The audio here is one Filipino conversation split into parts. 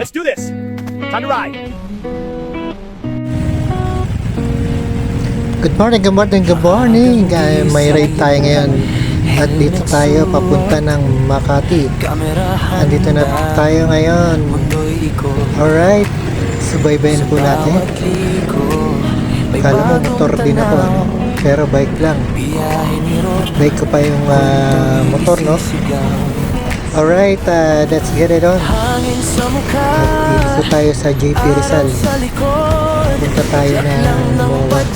Let's do this. Time to ride. Good morning, good morning, good morning. May ride tayo ngayon. At dito tayo papunta ng Makati. Andito na tayo ngayon. Alright. Subaybayin po natin. Kala mo motor din ako, ano? Pero bike lang. Bike ko pa yung motor, no? Alright, let's get it on. At dito tayo sa JP Rizal. Punta tayo ng Mawat.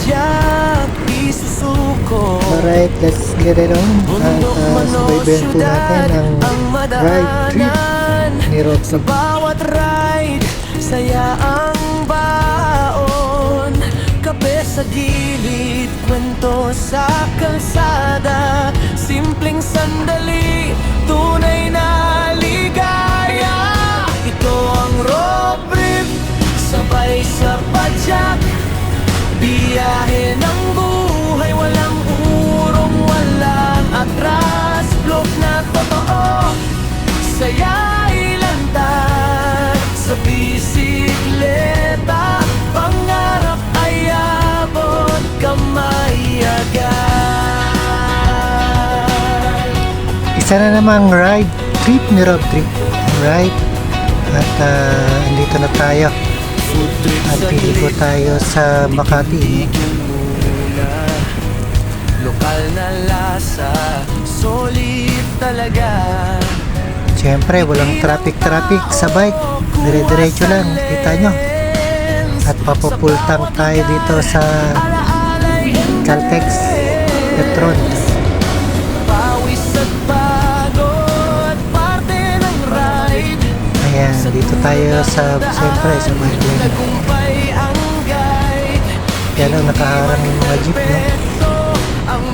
Alright, let's get it on. At subaybayan po natin ang ride trip ni Road Sa bawat ride, saya ang baon. Kape sa gilid, kwento sa kalsada. Simpleng sandali, tunay na ligaya. Ito ang road trip, sabay sa padyak. Biyahe ng buhay, walang urong, walang atras. Vlog na totoo, saya'y lantad. Sa bisikleta, pangarap ay abot, kamay agad. Isa na namang ride trip ni Road Trip. Alright. At andito na tayo. At piligo tayo sa Makati. Lokal na lasa, solid talaga. Siyempre, walang traffic sa bike. Dire-diretso lang, kita nyo. At papupultang tayo dito sa Caltex Petron. Pawis at pagod, parte ng ride. Ayan, dito tayo sa, siyempre, sa bike lane. Tagumpay ang guide. Kaya lang nakaharang yung mga jeep, no?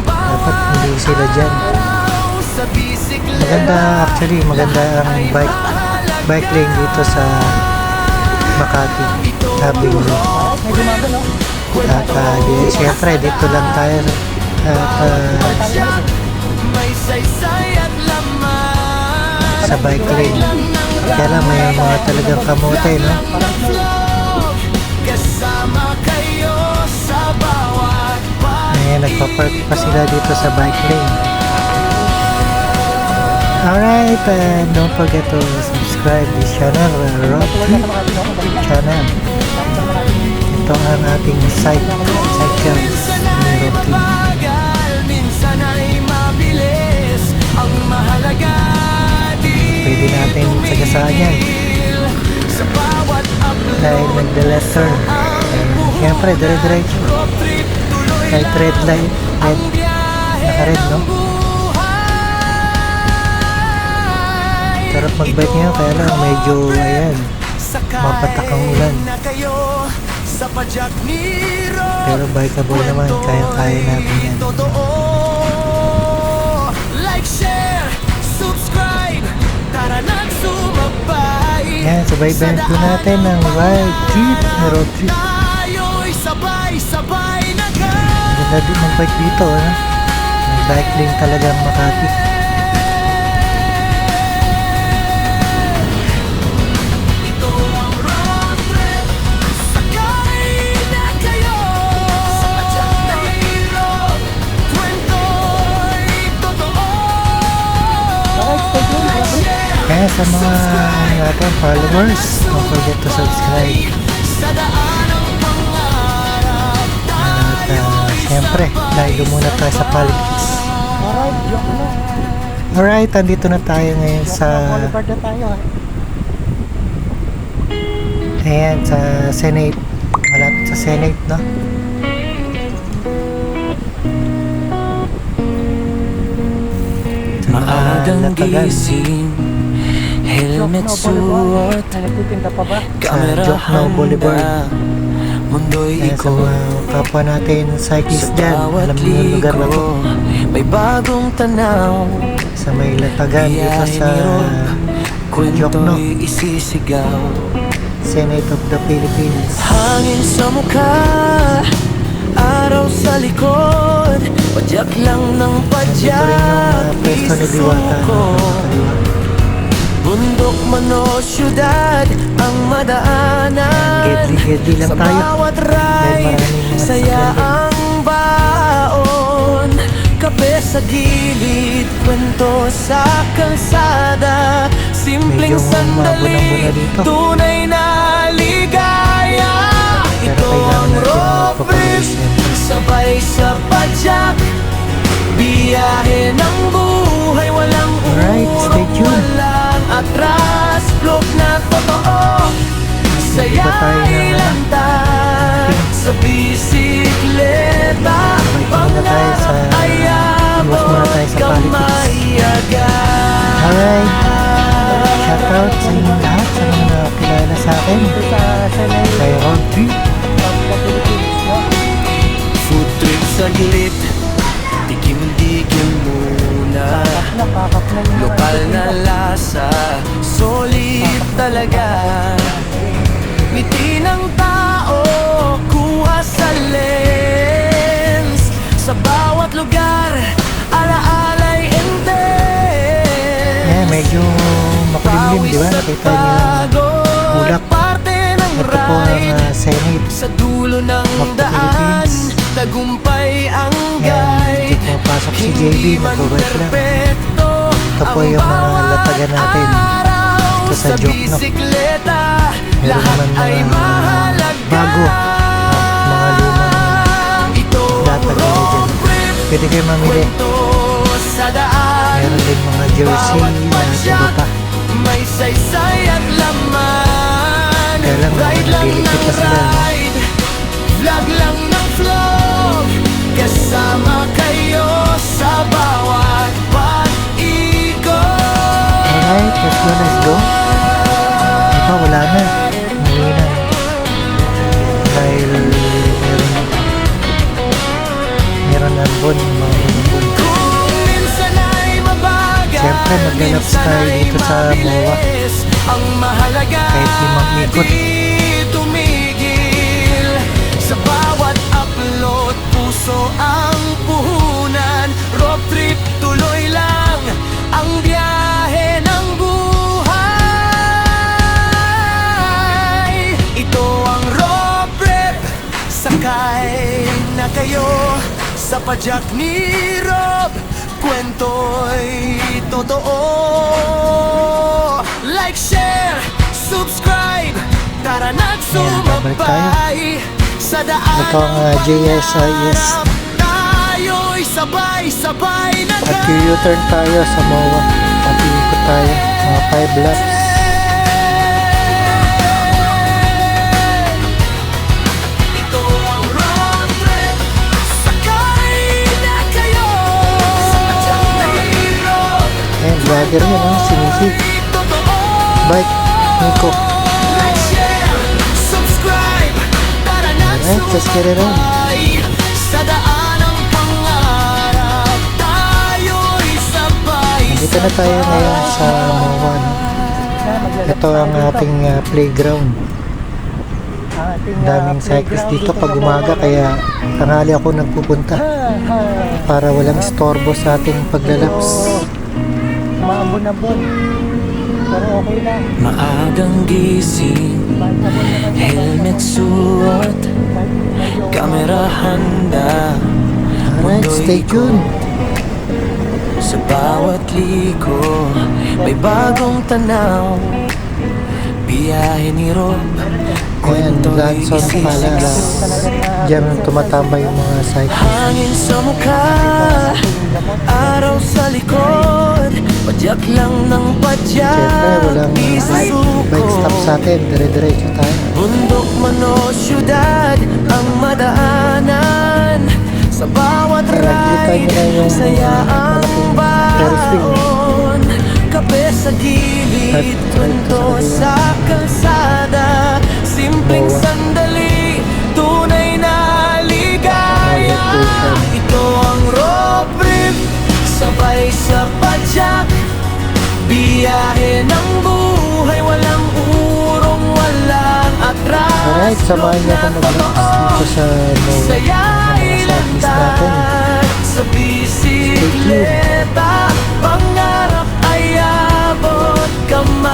Dapat hindi sila dyan. Sa bisikleta, Maganda, actually, maganda ang bike lane dito sa Makati. Sabi ko. At siyempre, dito lang tayo. At may saysay at laman. sa bike lane. Kaya lang may mga talagang kamote, no? Kasama kayo sa bawat Ayan, nagpa-park pa sila dito sa bike lane. Alright, and don't forget to subscribe this channel, Road Trip channel. Ito ang ating cycle ni Road Trip. Magal, minsan ay mabilis. Ang mahalaga, Pwede natin sagasaan yan sa bawat upload. dahil nagda-left turn. Siyempre, dire-diretso. Road trip, tuloy Kahit red light, red, naka-red, no? Sarap mag-bike ngayon, kaya lang medyo, ayan, mapatak ang ulan. Sa padyak ni Road, Pero bikeable naman, kaya-kaya natin yan. totoo. Like, share, subscribe, tara na sumabay. Yan, subaybayan po natin ang ride trip na Road Trip. Tayo'y sabay-sabay na Ganda din mag-bike dito, ano? May bike lane talaga ang Makati. Ito ang road trip, sakay na kayo. Sa padyak ni Road, kwento'y totoo. Kaya sa mga natin followers, don't forget to subscribe. Sa daan ang pangarap. At syempre, dahil muna tayo sa politics. Alright, andito na tayo ngayon sa ayan, sa Senate. Malapit sa Senate, no? Sa mga Maagang latagan. gising, helmet suot, kamera Jokno Boulevard. handa, mundo'y Kaya sa ikot. mga kapwa natin cyclist Sa dyan, bawat alam niyo yung lugar na to. liko, may bagong tanaw. Sa may latagan dito Biyahe sa ni Rob, Jokno, kwento'y isisigaw. Senate of the Philippines. Hangin sa mukha, araw sa likod, padyak lang ng Dito rin yung padyak, pwesto ni Diwata. isuko. Kaliwa. Bundok man o syudad ang madaanan. Gedli lang Sa tayo. bawat Dahil ride, maraming mga saya sasakyan ang baon. Kape sa gilid, kwento sa kalsada. Simpleng Medyo sandali, mabunang-buna dito. tunay na ligaya. Pero Ito kailangan ang natin road trip, magpapawisan. sabay sa padyak. Biyahe ng buhay, walang Alright, stay tuned. walang atras. Vlog na totoo, saya Iba tayo na, ilantad sa bisikleta. Muna tayo sa iwas muna tayo sa politics. Alright, shoutout sa inyo lahat sa mga nakakilala sa akin. Kay Road Trip. Food trip saglit, tikim-tikim muna. Lokal na lasa, solid talaga. Ngiti ng tao, kuha sa lens. Sa bawat lugar, alaalay intense. Medyo makulimlim, di ba? Nakita niyo yung ulap. Ito po ang Senate Sa dulo ng of the daan, Philippines. tagumpay ang Yan, guide. medyo pumapasok si JB, Hindi man nag-uwet lang. perpekto Ito po ang yung mga bawat latagan natin. araw Ito sa joke, no? bisikleta, Meron lahat naman ay mga mahalaga. bago at mga lumang Ito ang latag nyo dyan. road trip, Pwede kayo mamili. kwento sa daan. Meron din mga jersey Bawat na padyak, iba pa. may saysay at laman. Kaya lang, Ride lang nalilikit ng pa sila, no? ride, vlog lang ng vlog. Kasama kayo sa bawat pag-ikot. Alright, let's go. Ito, wala na. Umuwi na. Dahil meron na bon, mga bon. Kung minsan ay mabagal, Siyempre, maglalaps minsan tayo ay dito sa MOA. mabilis. Ang mahalaga, Kahit limang ikot. di tumigil. Sa bawat upload, puso ang puhunan. Road trip, tuloy lang ang biyahe ng buhay. Ito ang road trip, sakay na kayo sa padyak ni Rob. Kwento'y totoo. Like, share, subscribe. Tara na't babalik sumabay sa daan Ito ang ng JSIS. pangarap. Tayo'y sabay-sabay na At U-turn tayo sa MOA. At iikot tayo. Mga 5 laps. Ito ang road trip, sakay na kayo sa padyak ni Rob. Ayan, vlogger yun, no? Si Missy. Totoo. Bike, Nico. Like, share, subscribe. Tara na't Alright, just get it on. sumabay sa daan ng pangarap. Tayo'y sabay. Nandito na tayo ngayon sa MOA. no? Ito ang ating playground. Daming cyclist dito pag umaga, kaya tanghali ako nagpupunta para walang istorbo sa ating paglalaps. Maabon-abon. Pero okay lang. Maagang gising, helmet suot, kamera handa. Alright, stay tuned. Sa bawat liko, may bagong tanaw. Biyahe ni Rob, Ayan, Lanson Palace. Diyan tumatambay yung mga cyclist. hangin sa mukha, araw sa likod. Padyak lang ng padyak, Siyempre, walang bike stop sa atin. Dire-diretso tayo. bundok man o syudad ang madaanan. Sa bawat Nakikita ride, niyo na yung saya ang malaking Ferris wheel. baon. Kape sa gilid, At kwento sa sa kalsada. Simpleng MOA. sandali, tunay na ligaya. Ito ang road trip, sabay sa padyak. Biyahe ng buhay, walang urong, walang atras. Alright, samahan niyo ako mag-laps dito sa MOA. Saya Mga cyclist natin. ilantad sa bisikleta. Pangarap ay abot kamay.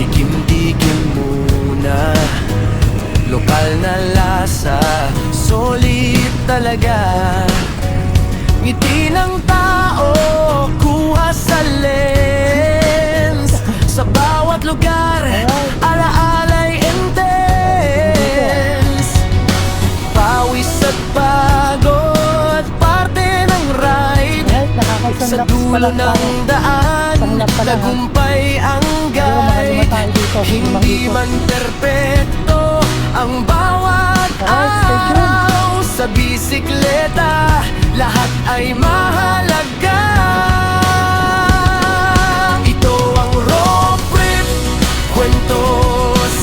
tikim-tikim muna. Lokal na lasa, solid talaga. Ngiti ng tao, kuha sa lens. Sa bawat lugar, alaalay intense. Pawis at pagod, parte ng ride. Sa dulo ng daan, tagumpay ang guide. Hindi man perpekto ang bawat araw. Sa bisikleta, lahat ay mahalaga. Ito ang road trip, kwento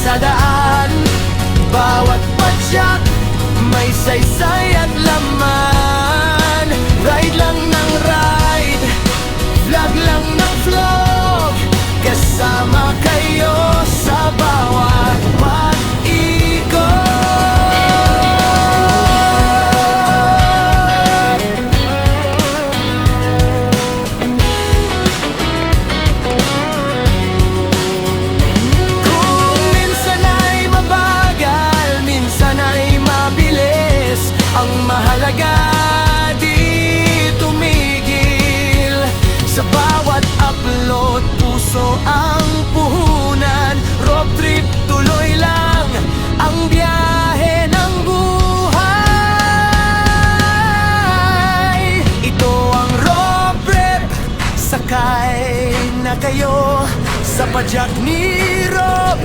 sa daan. Bawat padyak, may saysay at laman. Ride lang ng ride, vlog lang ng vlog. Kasama kayo sa bawat pag-ikot. Kung minsan ay mabagal, minsan ay mabilis, ang mahalaga di tumigil. Sa bawat upload, puso ang puhunan. Road trip, tuloy lang ang biyahe ng buhay. Ito ang road trip, sakay na kayo sa padyak ni Rob.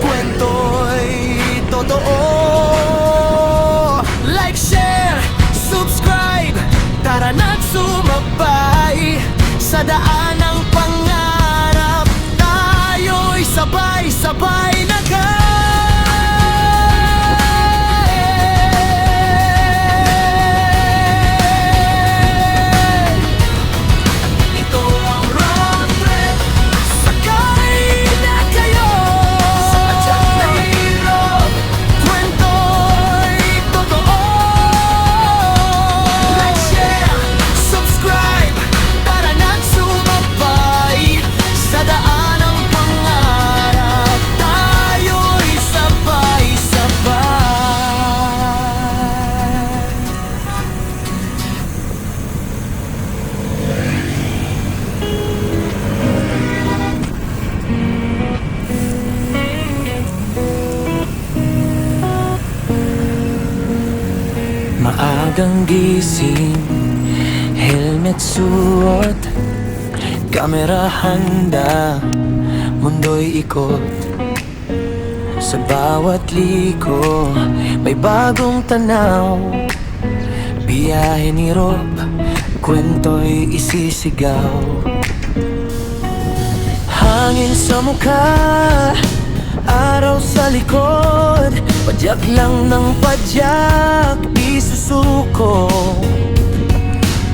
Kwento'y totoo. Like, share, subscribe, tara na't sumabay sa daan ng pangarap. Tayo'y sabay-sabay na ito ang road trip, sakay na kayo sa padyak na hirap. Kwento'y totoo. Like, share, subscribe, tara na't sumabay sa daan ng pangarap. Tayo'y sabay-sabay. Maagang gising, helmet suot, kamera handa, mundo'y ikot. Sa bawat liko, may bagong tanaw. Biyahe ni Rob, kwento'y isisigaw. Hangin sa mukha, araw sa likod. Padyak lang ng padyak, di susuko.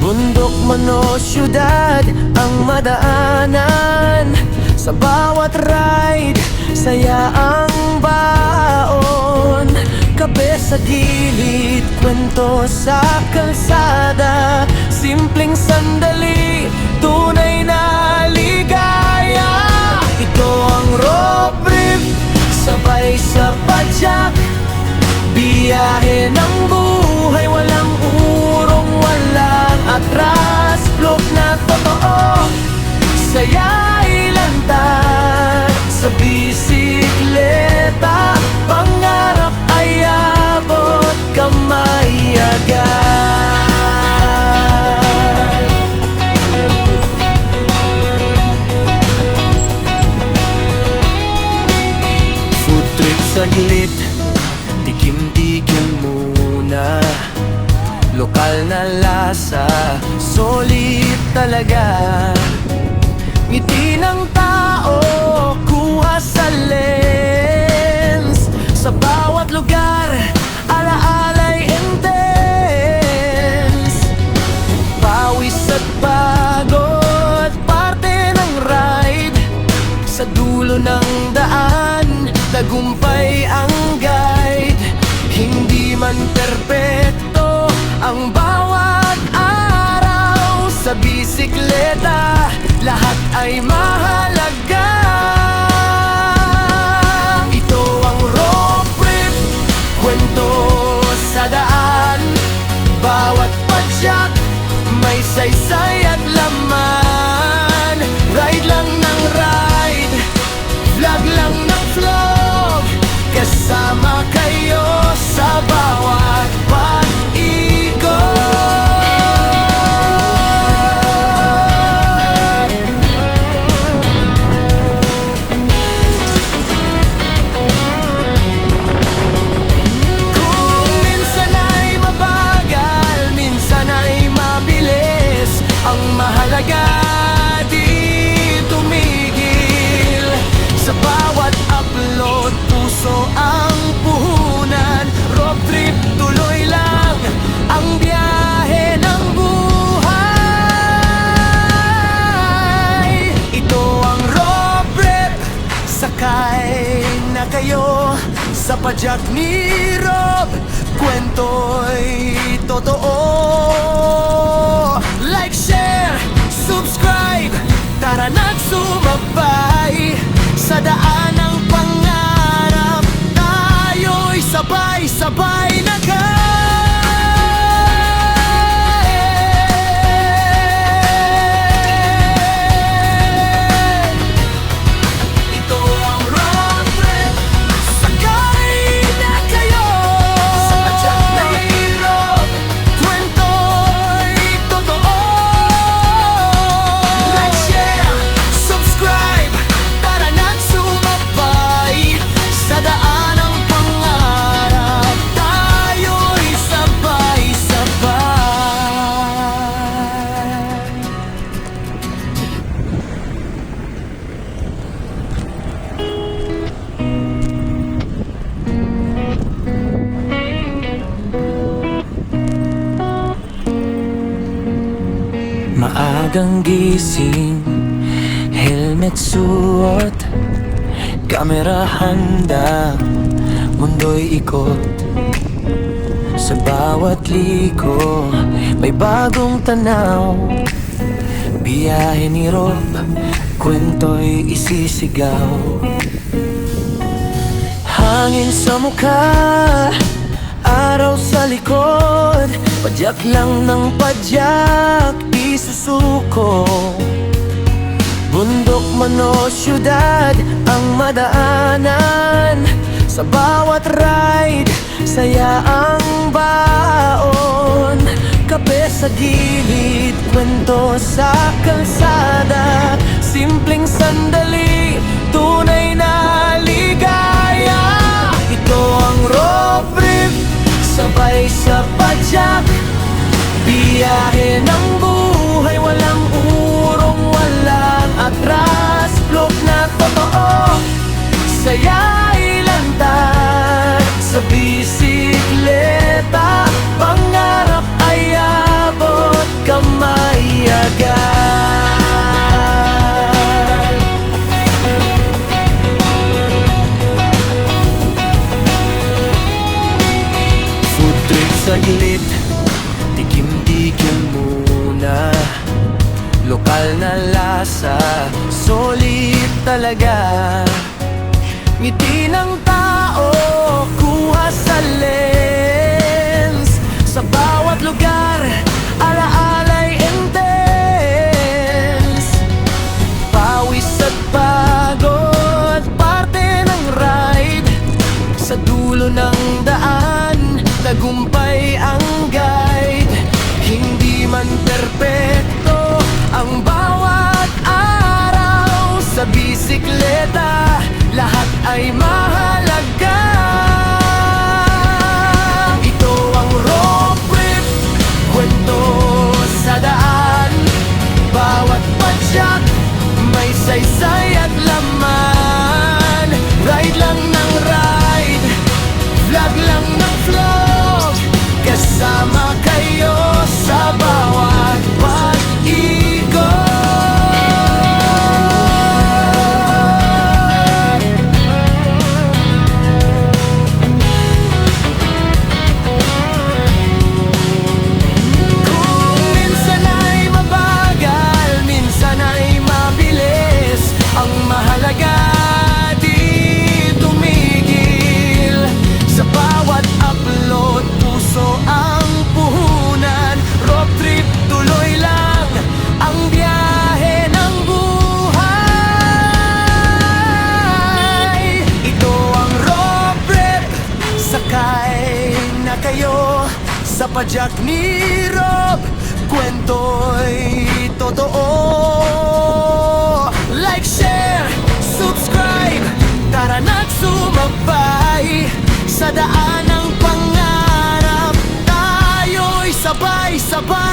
Bundok man o syudad ang madaanan. Sa bawat ride, saya ang baon. Kape sa gilid, kwento sa kalsada. Simpleng sandali, tunay na ligaya. Ito ang road trip, sabay sa padyak. Biyahe ng buhay, walang urong, walang atras. Vlog na totoo, saya'y lantad. Sa bisikleta, pangarap ay abot kamay agad. Food trip saglit, tikim-tikim muna. Lokal na lasa, solid talaga. Ngiti ng tao, kuha sa lens. Sa bawat lugar, alaalay intense. Pawis at pagod, parte ng ride. Sa dulo ng daan, tagumpay ang guide. Hindi man perpekto ang bawat araw. Sa bisikleta, lahat ay mahalaga. sakay na kayo sa padyak ni Rob. Kwento'y totoo. Like, share, subscribe, tara na't sumabay sa daan ng pangarap. Tayo'y sabay-sabay na maagang gising, helmet suot, kamera handa, mundo'y ikot. Sa bawat liko, may bagong tanaw. Biyahe ni Rob, kwento'y isisigaw. Hangin sa mukha, araw sa likod, padyak lang ng padyak, isusuko. Bundok man o syudad ang madaanan, sa bawat ride, saya ang baon. Kape sa gilid, kwento sa kalsada, simpleng sandali, tunay na ligaya. Ito ang road trip, sabay sa padyak, biyahe ng buhay, walang urong, walang atras. Vlog na totoo, saya'y lantad sa bisikleta, pangarap ay abot kamay agad. Food trip saglit, tikim-tikim muna, lokal na lasa, solid talaga. Ngiti ng tao, kuha sa lens, sa bawat lugar, alaala'y intense. Pawis at pagod, parte ng ride, sa dulo ng daan, tagumpay ang guide. Hindi man perpekto ang bawat araw, sa bisikleta lahat ay mahalaga. Ito ang road trip, kwento sa daan, bawat padyak may saysay at laman. Ride lang ng ride, vlog lang ng vlog, kasama kayo sa bawat pag-ikot. Kung minsan ay mabagal, minsan ay mabilis, ang mahalaga di tumigil. Sa bawat upload, puso ang puhunan. Road trip, tuloy lang ang biyahe ng buhay. Ito ang road trip, sakay na kayo sa padyak ni Rob. Kwento'y totoo. Like, share, subscribe, tara na't sumabay sa daan ng pangarap. Tayo'y sabay-sabay